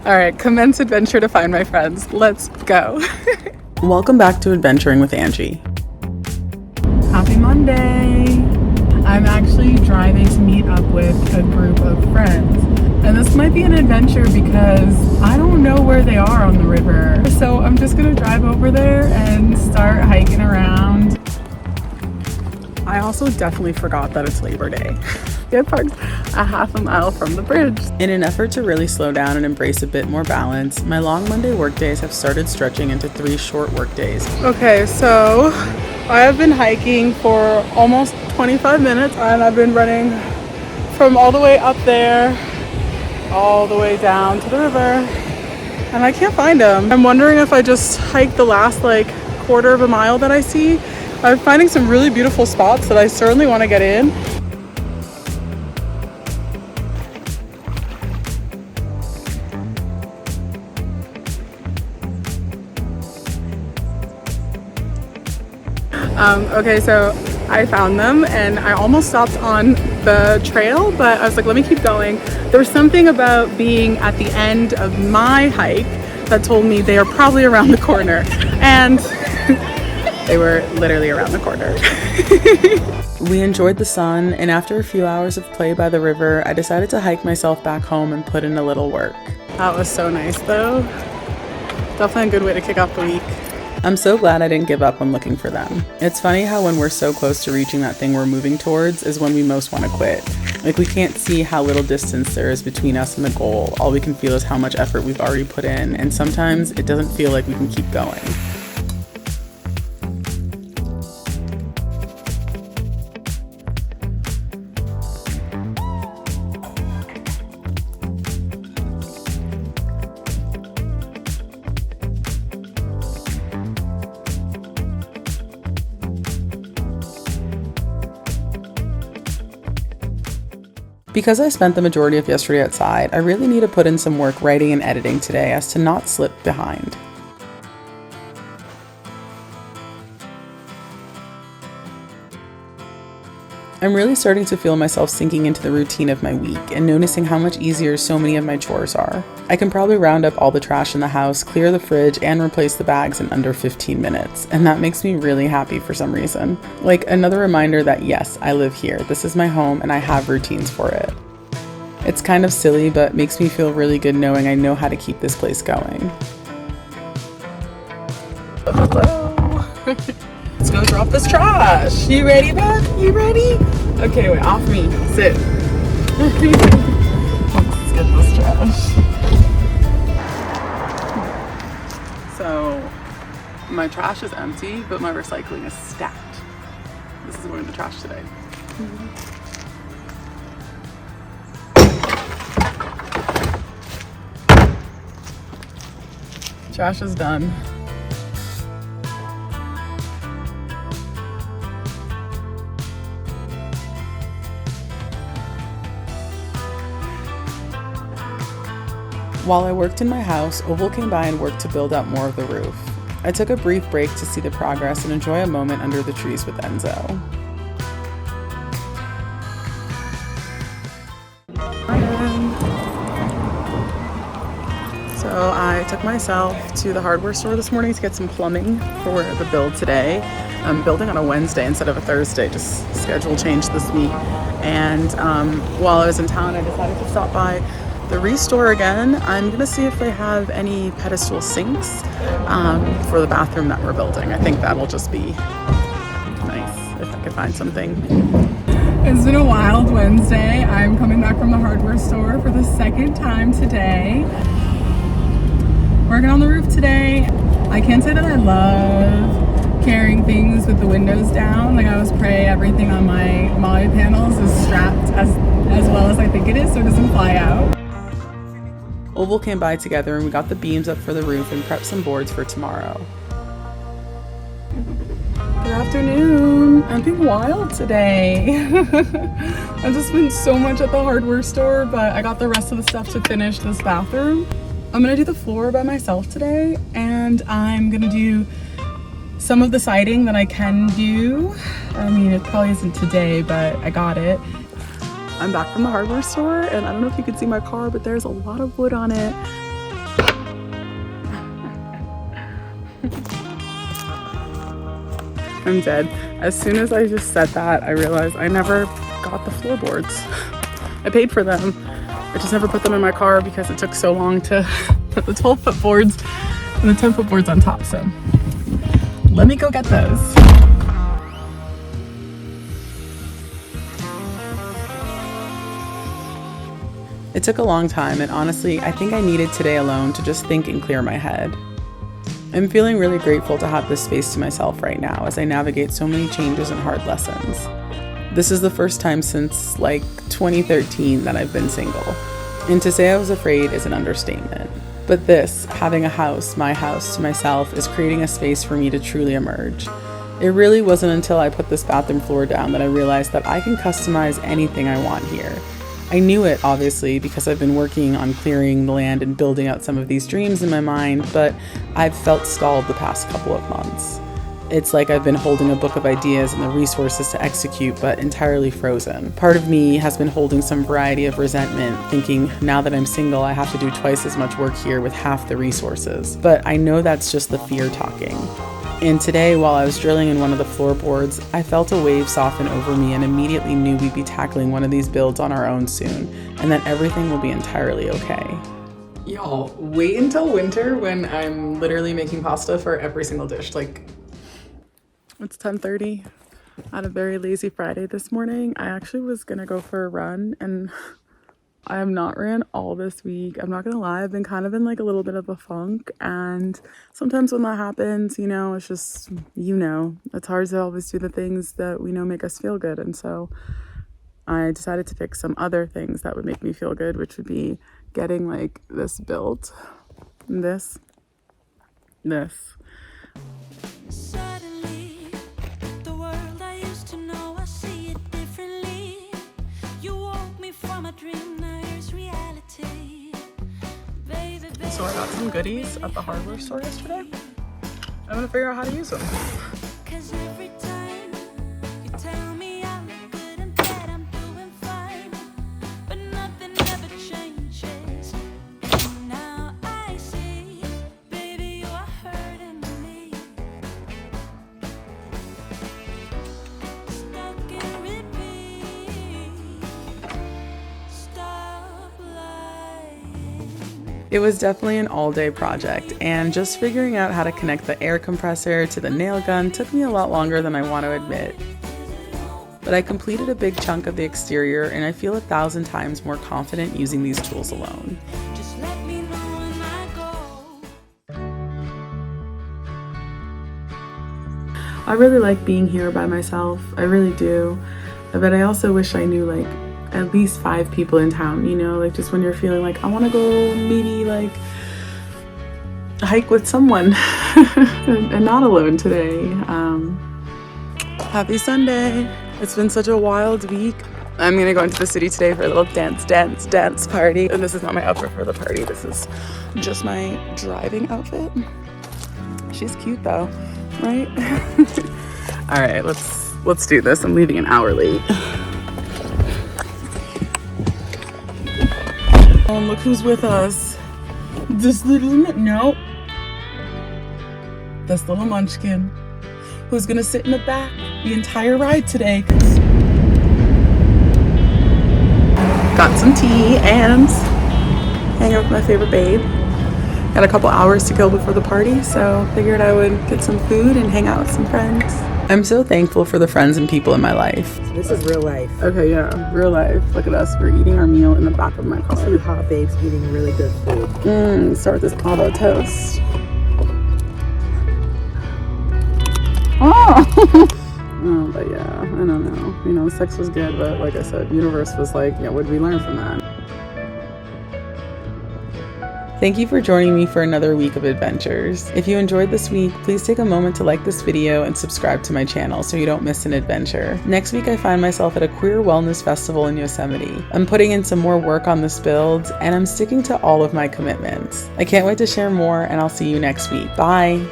All right, commence adventure to find my friends. Let's go. Welcome back to Adventuring with Angie. Happy Monday. I'm actually driving to meet up with a group of friends. And this might be an adventure because I don't know where they are on the river. So I'm just gonna drive over there and start hiking around. I also definitely forgot that it's Labor Day. Get parked a half a mile from the bridge. In an effort to really slow down and embrace a bit more balance, my long Monday workdays have started stretching into 3 short workdays. Okay, so I have been hiking for almost 25 minutes and I've been running from all the way up there all the way down to the river and I can't find them. I'm wondering if I just hike the last quarter of a mile that I see. I'm finding some really beautiful spots that I certainly want to get in. Okay, so I found them and I almost stopped on the trail, but I was like, let me keep going. There's something about being at the end of my hike that told me they are probably around the corner, and they were literally around the corner. We enjoyed the sun, and after a few hours of play by the river, I decided to hike myself back home and put in a little work. That was so nice though. Definitely a good way to kick off the week. I'm so glad I didn't give up when looking for them. It's funny how when we're so close to reaching that thing we're moving towards is when we most want to quit. We can't see how little distance there is between us and the goal. All we can feel is how much effort we've already put in, and sometimes it doesn't feel like we can keep going. Because I spent the majority of yesterday outside, I really need to put in some work writing and editing today as to not slip behind. I'm really starting to feel myself sinking into the routine of my week and noticing how much easier so many of my chores are. I can probably round up all the trash in the house, clear the fridge, and replace the bags in under 15 minutes, and that makes me really happy for some reason. Another reminder that yes, I live here, this is my home, and I have routines for it. It's kind of silly, but makes me feel really good knowing I know how to keep this place going. Hello. Let's go drop this trash. You ready, bud? You ready? Okay, wait, off me. Sit. Let's get this trash. So, my trash is empty, but my recycling is stacked. This is going in the trash today. Trash is done. While I worked in my house, Oval came by and worked to build up more of the roof. I took a brief break to see the progress and enjoy a moment under the trees with Enzo. So I took myself to the hardware store this morning to get some plumbing for the build today. I'm building on a Wednesday instead of a Thursday, just schedule changed this week. And while I was in town, I decided to stop by the Restore again. I'm gonna see if they have any pedestal sinks for the bathroom that we're building. I think that'll just be nice if I could find something. It's been a wild Wednesday. I'm coming back from the hardware store for the second time today. Working on the roof today. I can't say that I love carrying things with the windows down. I always pray everything on my Molly panels is strapped as well as I think it is so it doesn't fly out. Oval came by together and we got the beams up for the roof and prepped some boards for tomorrow. Good afternoon. I'm being wild today. I've just been so much at the hardware store, but I got the rest of the stuff to finish this bathroom. I'm gonna do the floor by myself today, and I'm gonna do some of the siding that I can do. I mean, it probably isn't today, but I got it. I'm back from the hardware store, and I don't know if you can see my car, but there's a lot of wood on it. I'm dead. As soon as I just said that, I realized I never got the floorboards. I paid for them. I just never put them in my car because it took so long to put the 12-foot boards and the 10-foot boards on top. So let me go get those. It took a long time, and honestly, I think I needed today alone to just think and clear my head. I'm feeling really grateful to have this space to myself right now as I navigate so many changes and hard lessons. This is the first time since, 2013 that I've been single. And to say I was afraid is an understatement. But this, having a house, my house, to myself, is creating a space for me to truly emerge. It really wasn't until I put this bathroom floor down that I realized that I can customize anything I want here. I knew it, obviously, because I've been working on clearing the land and building out some of these dreams in my mind, but I've felt stalled the past couple of months. It's like I've been holding a book of ideas and the resources to execute, but entirely frozen. Part of me has been holding some variety of resentment, thinking now that I'm single, I have to do twice as much work here with half the resources. But I know that's just the fear talking. And today, while I was drilling in one of the floorboards, I felt a wave soften over me and immediately knew we'd be tackling one of these builds on our own soon, and that everything will be entirely okay. Y'all, wait until winter when I'm literally making pasta for every single dish. It's 10:30 on a very lazy Friday this morning. I actually was gonna go for a run, and I have not ran all this week. I'm not gonna lie, I've been kind of in a little bit of a funk, and sometimes when that happens, it's just, it's hard to always do the things that we know make us feel good. And so I decided to pick some other things that would make me feel good, which would be getting this built, this. Suddenly, the world I used to know, I see it differently. You woke me from a dream, now here's reality. Baby, So I got some goodies at the hardware store yesterday. I'm gonna figure out how to use them. 'cause every time you tell me I look good and that I'm doing fine, but nothing ever changes. And now I see, baby, you are hurting me. Stuck in repeat. Stop lying. It was definitely an all-day project, and just figuring out how to connect the air compressor to the nail gun took me a lot longer than I want to admit. But I completed a big chunk of the exterior, and I feel 1,000 times more confident using these tools alone. Just let me know when I go. I really like being here by myself. I really do. But I also wish I knew at least 5 people in town, just when you're feeling I want to go maybe hike with someone and not alone today. Happy Sunday. It's been such a wild week. I'm gonna go into the city today for a little dance party. And this is not my outfit for the party. This is just my driving outfit. She's cute though, right? All right, let's do this. I'm leaving an hour late. Look who's with us. This little munchkin who's gonna sit in the back the entire ride today. Got some tea and hang out with my favorite babe. Got a couple hours to kill before the party, so figured I would get some food and hang out with some friends. I'm so thankful for the friends and people in my life. This is real life. Okay, yeah, real life. Look at us. We're eating our meal in the back of my car. Two hot babes eating really good food. Start with this avocado toast. Oh! Oh, but yeah, I don't know. Sex was good, but like I said, universe was what did we learn from that? Thank you for joining me for another week of adventures. If you enjoyed this week, please take a moment to like this video and subscribe to my channel so you don't miss an adventure. Next week, I find myself at a queer wellness festival in Yosemite. I'm putting in some more work on this build, and I'm sticking to all of my commitments. I can't wait to share more, and I'll see you next week. Bye!